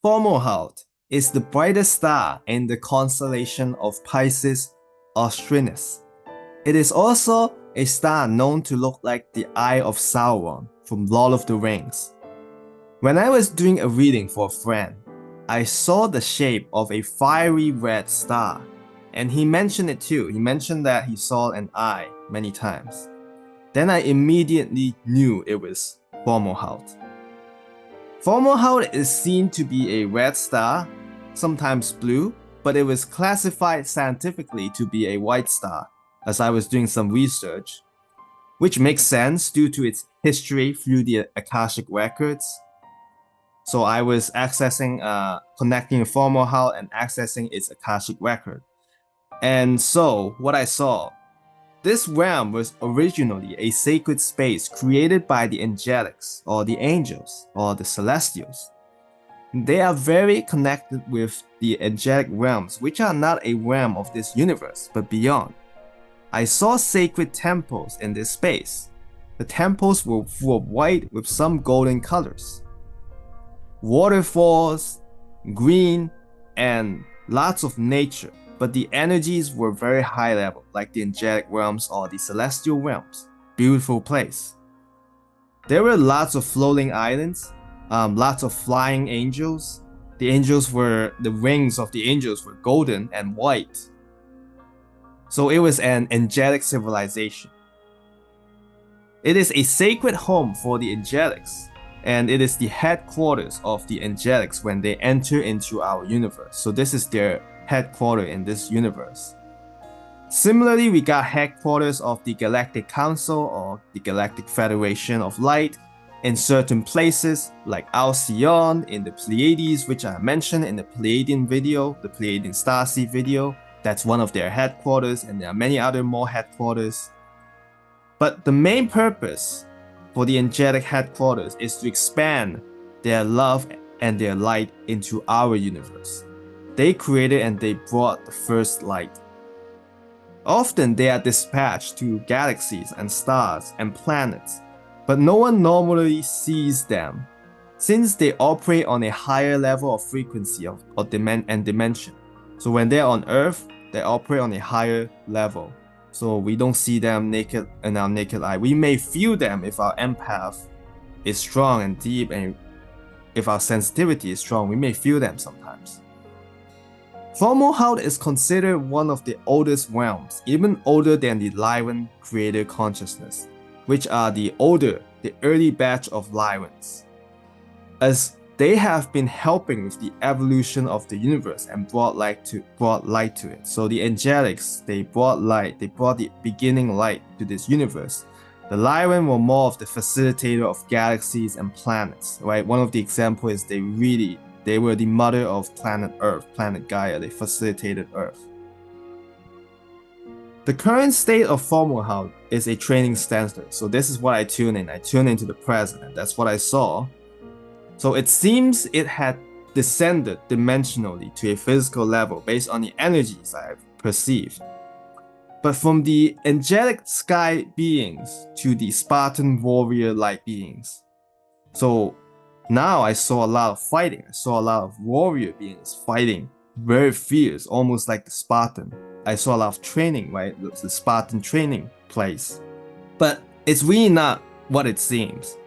Fomalhaut is the brightest star in the constellation of Pisces Austrinus. It is also a star known to look like the Eye of Sauron from Lord of the Rings. When I was doing a reading for a friend, I saw the shape of a fiery red star, and he mentioned it too. He mentioned that he saw an eye many times. Then I immediately knew it was Fomalhaut. Fomalhaut is seen to be a red star, sometimes blue, but it was classified scientifically to be a white star, as I was doing some research, which makes sense due to its history through the Akashic records. So I was connecting Fomalhaut and accessing its Akashic record. And so, what I saw, this realm was originally a sacred space created by the Angelics, or the angels, or the celestials. They are very connected with the angelic realms, which are not a realm of this universe, but beyond. I saw sacred temples in this space. The temples were full of white with some golden colors. Waterfalls, green, and lots of nature. But the energies were very high level, like the angelic realms or the celestial realms. Beautiful place. There were lots of floating islands, lots of flying angels. The wings of the angels were golden and white. So it was an angelic civilization. It is a sacred home for the angelics, and it is the headquarters of the angelics when they enter into our universe. So this is their headquarters in this universe. Similarly, we got headquarters of the Galactic Council or the Galactic Federation of Light in certain places like Alcyon in the Pleiades, which I mentioned in the Pleiadian video, the Pleiadian Starseed video. That's one of their headquarters, and there are many other more headquarters. But the main purpose for the angelic headquarters is to expand their love and their light into our universe. They created and they brought the first light. Often they are dispatched to galaxies and stars and planets, but no one normally sees them since they operate on a higher level of frequency and dimension. So when they're on Earth, they operate on a higher level. So we don't see them in our naked eye. We may feel them if our empath is strong and deep, and if our sensitivity is strong, we may feel them sometimes. Fomalhaut is considered one of the oldest realms, even older than the Lyran creator consciousness, which are the early batch of Lyrans, as they have been helping with the evolution of the universe and brought light to it. So the Angelics, they brought light, they brought the beginning light to this universe. The Lyran were more of the facilitator of galaxies and planets, right? One of the examples is they were the mother of planet Earth, planet Gaia. They facilitated Earth. The current state of Fomalhaut is a training center. So this is what I tune in. I tune into the present, and that's what I saw. So it seems it had descended dimensionally to a physical level based on the energies I've perceived. But from the angelic sky beings to the Spartan warrior light beings. So now I saw a lot of fighting. I saw a lot of warrior beings fighting very fierce, almost like the Spartan. I saw a lot of training, right? The Spartan training place. But it's really not what it seems.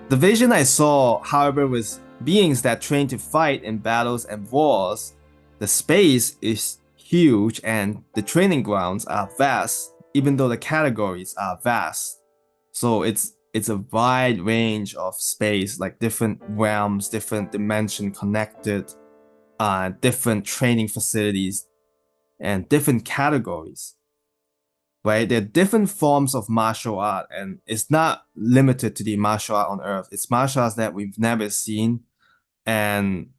The vision I saw, however, was beings that train to fight in battles and wars. The space is huge and the training grounds are vast, even though the categories are vast. So it's a wide range of space, like different realms, different dimension connected, different training facilities, and different categories. Right? There are different forms of martial art, and it's not limited to the martial art on Earth. It's martial arts that we've never seen, and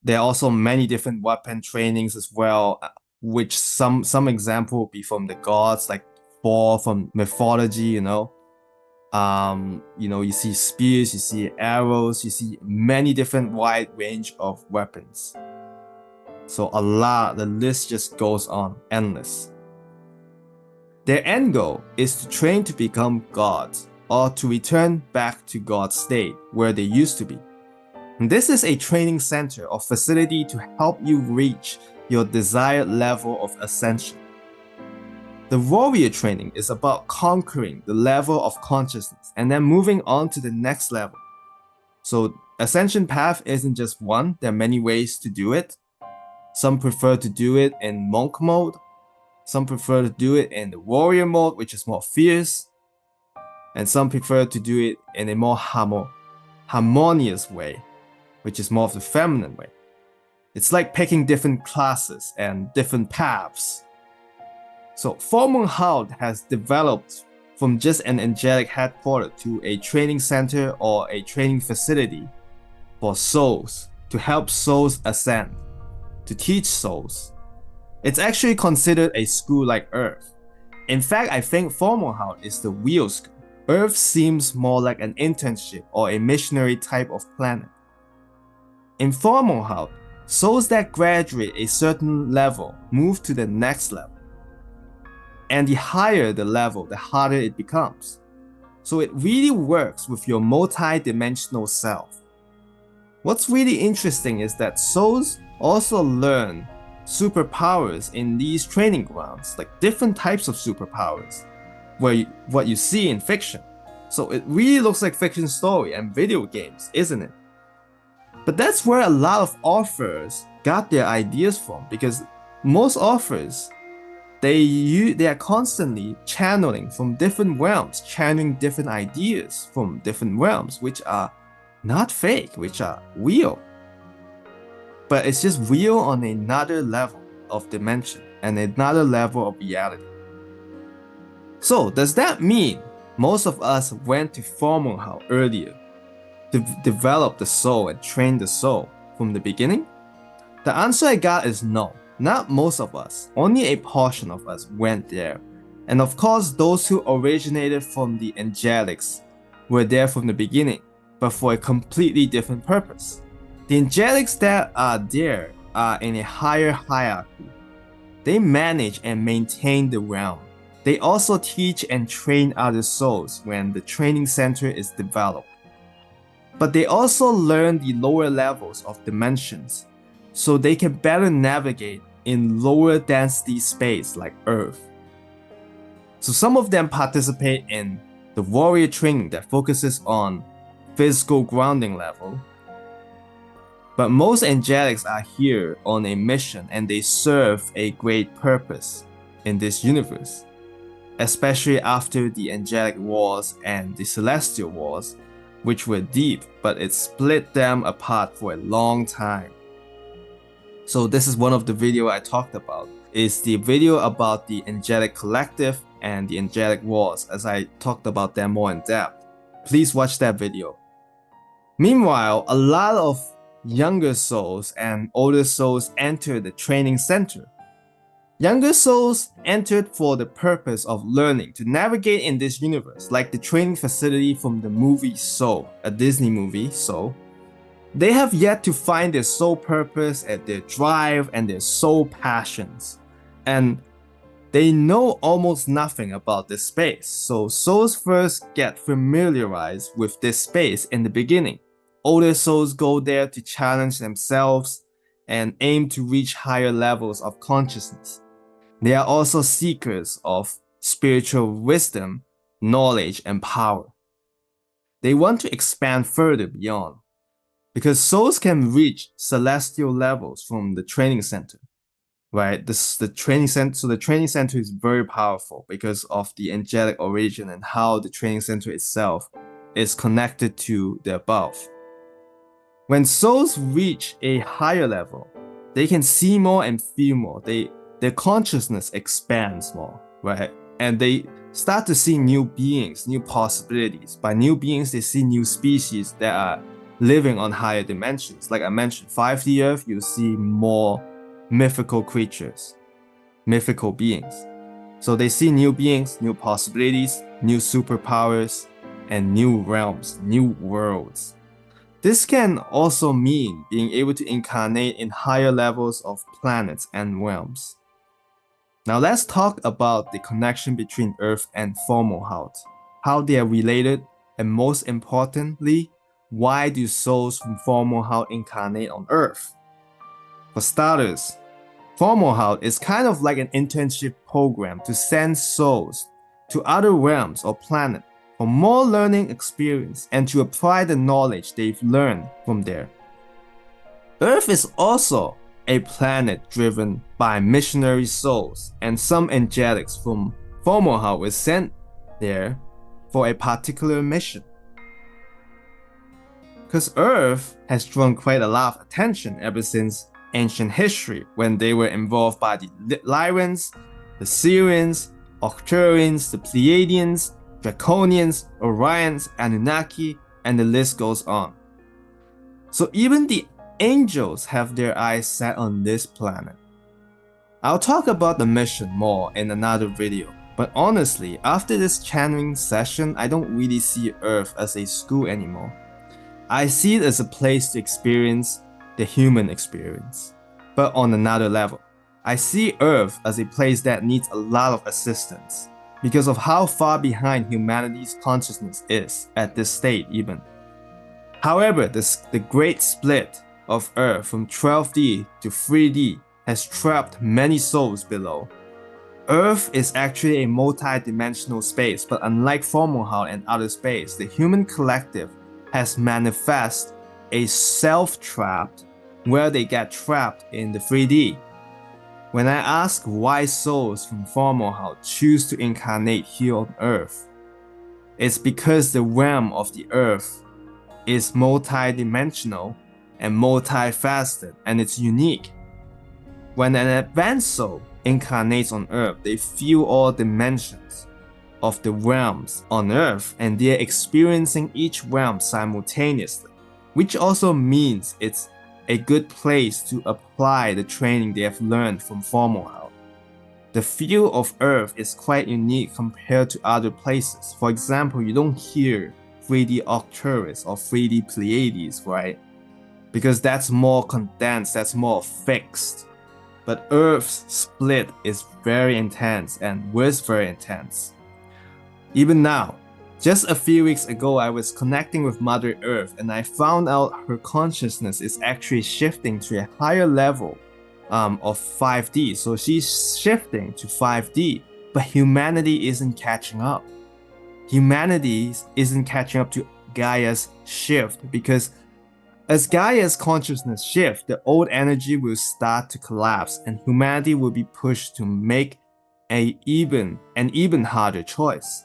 there are also many different weapon trainings as well, which some example would be from the gods, like Thor from mythology. You see spears, you see arrows, you see many different wide range of weapons. So the list just goes on, endless. Their end goal is to train to become gods, or to return back to God's state, where they used to be. And this is a training center or facility to help you reach your desired level of ascension. The warrior training is about conquering the level of consciousness and then moving on to the next level. So ascension path isn't just one, there are many ways to do it. Some prefer to do it in monk mode. Some prefer to do it in the warrior mode, which is more fierce. And some prefer to do it in a more harmonious way, which is more of the feminine way. It's like picking different classes and different paths. So Fomalhaut has developed from just an angelic headquarters to a training center or a training facility for souls, to help souls ascend, to teach souls. It's actually considered a school like Earth. In fact, I think Fomalhaut is the real school. Earth seems more like an internship or a missionary type of planet. In Fomalhaut, souls that graduate a certain level move to the next level. And the higher the level, the harder it becomes. So it really works with your multi-dimensional self. What's really interesting is that souls also learn superpowers in these training grounds, like different types of superpowers, what you see in fiction. So it really looks like fiction story and video games, isn't it? But that's where a lot of authors got their ideas from, because most authors, they are constantly channeling from different realms, channeling different ideas from different realms, which are not fake, which are real. But it's just real on another level of dimension and another level of reality. So does that mean most of us went to Fomalhaut earlier to develop the soul and train the soul from the beginning? The answer I got is no. Not most of us, only a portion of us went there. And of course, those who originated from the Angelics were there from the beginning, but for a completely different purpose. The Angelics that are there are in a higher hierarchy. They manage and maintain the realm. They also teach and train other souls when the training center is developed. But they also learn the lower levels of dimensions, so they can better navigate in lower density space like Earth. So some of them participate in the warrior training that focuses on physical grounding level. But most angelics are here on a mission and they serve a great purpose in this universe, especially after the angelic wars and the celestial wars, which were deep, but it split them apart for a long time. So this is one of the video I talked about. It's the video about the Angelic Collective and the Angelic Wars, as I talked about them more in depth. Please watch that video. Meanwhile, a lot of younger souls and older souls enter the training center. Younger souls entered for the purpose of learning to navigate in this universe, like the training facility from the movie Soul, a Disney movie, Soul. They have yet to find their soul purpose and their drive and their soul passions. And they know almost nothing about this space, so souls first get familiarized with this space in the beginning. Older souls go there to challenge themselves and aim to reach higher levels of consciousness. They are also seekers of spiritual wisdom, knowledge, and power. They want to expand further beyond, because souls can reach celestial levels from the training center, right? The training center is very powerful because of the angelic origin and how the training center itself is connected to the above. When souls reach a higher level, they can see more and feel more. Their consciousness expands more, right? And they start to see new beings, new possibilities. By new beings, they see new species that are living on higher dimensions. Like I mentioned, 5D Earth, you see more mythical creatures, mythical beings. So they see new beings, new possibilities, new superpowers, and new realms, new worlds. This can also mean being able to incarnate in higher levels of planets and realms. Now let's talk about the connection between Earth and Fomalhaut, how they are related, and most importantly, why do souls from Fomalhaut incarnate on Earth? For starters, Fomalhaut is kind of like an internship program to send souls to other realms or planets for more learning experience and to apply the knowledge they've learned from there. Earth is also a planet driven by missionary souls, and some angelics from Fomalhaut were sent there for a particular mission. Because Earth has drawn quite a lot of attention ever since ancient history, when they were involved by the Lyrans, the Syrians, Arcturians, the Pleiadians, Draconians, Orions, Anunnaki, and the list goes on. So even the angels have their eyes set on this planet. I'll talk about the mission more in another video, but honestly, after this channeling session, I don't really see Earth as a school anymore. I see it as a place to experience the human experience. But on another level, I see Earth as a place that needs a lot of assistance because of how far behind humanity's consciousness is at this state even. However, the great split of Earth from 12D to 3D has trapped many souls below. Earth is actually a multi-dimensional space, but unlike Fomalhaut and outer space, the human collective has manifested a self-trapped where they get trapped in the 3D. When I ask why souls from Fomalhaut choose to incarnate here on Earth, it's because the realm of the Earth is multi-dimensional and multifaceted, and it's unique. When an advanced soul incarnates on Earth, they feel all dimensions of the realms on Earth, and they're experiencing each realm simultaneously, which also means it's a good place to apply the training they have learned from Fomalhaut. The feel of Earth is quite unique compared to other places. For example, you don't hear 3D Arcturus or 3D Pleiades, right? Because that's more condensed, that's more fixed. But Earth's split is very intense and was very intense. Even now, just a few weeks ago, I was connecting with Mother Earth and I found out her consciousness is actually shifting to a higher level of 5D. So she's shifting to 5D, but humanity isn't catching up. Humanity isn't catching up to Gaia's shift, because as Gaia's consciousness shifts, the old energy will start to collapse and humanity will be pushed to make an even harder choice.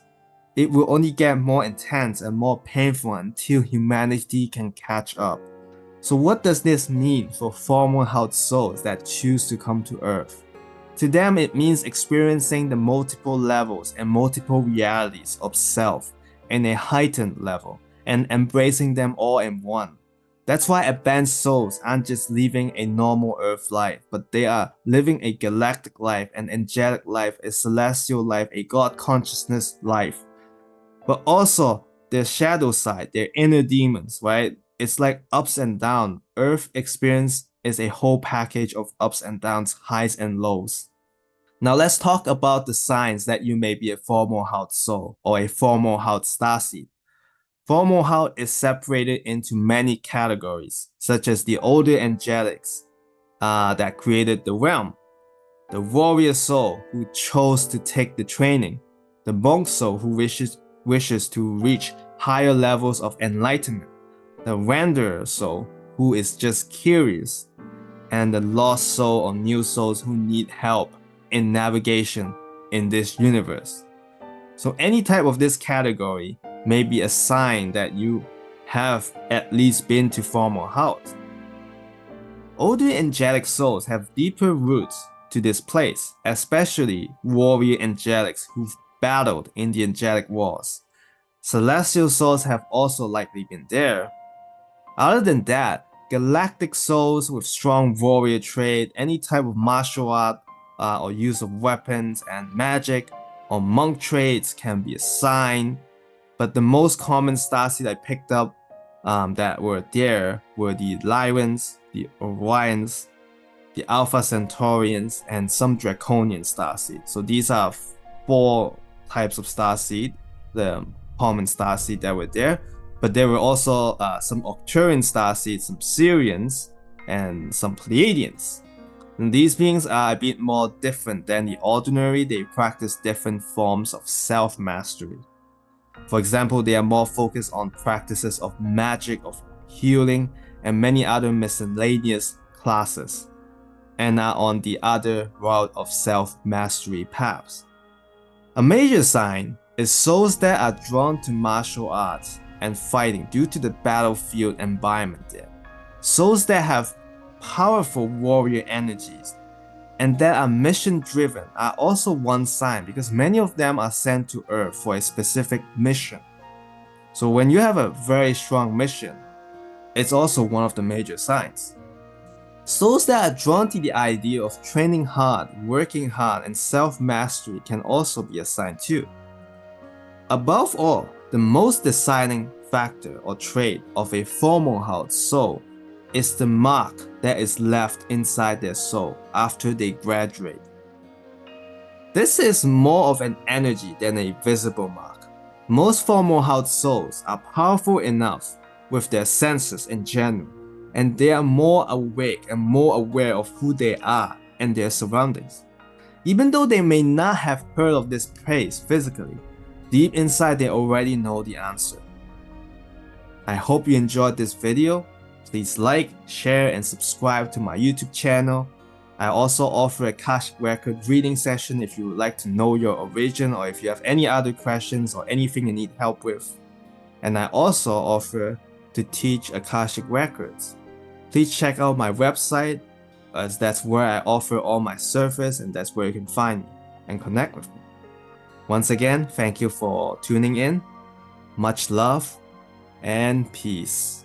It will only get more intense and more painful until humanity can catch up. So what does this mean for Fomalhaut souls that choose to come to Earth? To them, it means experiencing the multiple levels and multiple realities of self in a heightened level and embracing them all in one. That's why advanced souls aren't just living a normal Earth life, but they are living a galactic life, an angelic life, a celestial life, a God consciousness life. But also their shadow side, their inner demons, right? It's like ups and downs. Earth experience is a whole package of ups and downs, highs and lows. Now let's talk about the signs that you may be a Fomalhaut soul or a Fomalhaut starseed. Fomalhaut is separated into many categories, such as the older angelics that created the realm, the warrior soul who chose to take the training, the monk soul who wishes to reach higher levels of enlightenment, the wanderer soul who is just curious, and the lost soul or new souls who need help in navigation in this universe. So any type of this category may be a sign that you have at least been to Fomalhaut. Older angelic souls have deeper roots to this place, especially warrior angelics who've battled in the angelic wars. Celestial souls have also likely been there. Other than that, galactic souls with strong warrior trait, any type of martial art or use of weapons and magic, or monk traits can be a sign. But the most common starseed I picked up that were there were the Lyrans, the Orions, the Alpha Centaurians, and some Draconian starseed. So these are 4 types of starseed, the common starseed that were there. But there were also some Arcturian starseeds, some Sirians, and some Pleiadians. And these beings are a bit more different than the ordinary. They practice different forms of self-mastery. For example, they are more focused on practices of magic, of healing, and many other miscellaneous classes, and are on the other route of self-mastery paths. A major sign is souls that are drawn to martial arts and fighting due to the battlefield environment there. Souls that have powerful warrior energies and that are mission driven are also one sign, because many of them are sent to Earth for a specific mission. So when you have a very strong mission, it's also one of the major signs. Souls that are drawn to the idea of training hard, working hard, and self-mastery can also be a sign too. Above all, the most deciding factor or trait of a Fomalhaut soul is the mark that is left inside their soul after they graduate. This is more of an energy than a visible mark. Most Fomalhaut souls are powerful enough with their senses in general, and they are more awake and more aware of who they are and their surroundings. Even though they may not have heard of this place physically, deep inside they already know the answer. I hope you enjoyed this video. Please like, share, and subscribe to my YouTube channel. I also offer a Akashic record reading session if you would like to know your origin, or if you have any other questions or anything you need help with. And I also offer to teach Akashic records. Please check out my website, as that's where I offer all my service, and that's where you can find me and connect with me. Once again, thank you for tuning in. Much love and peace.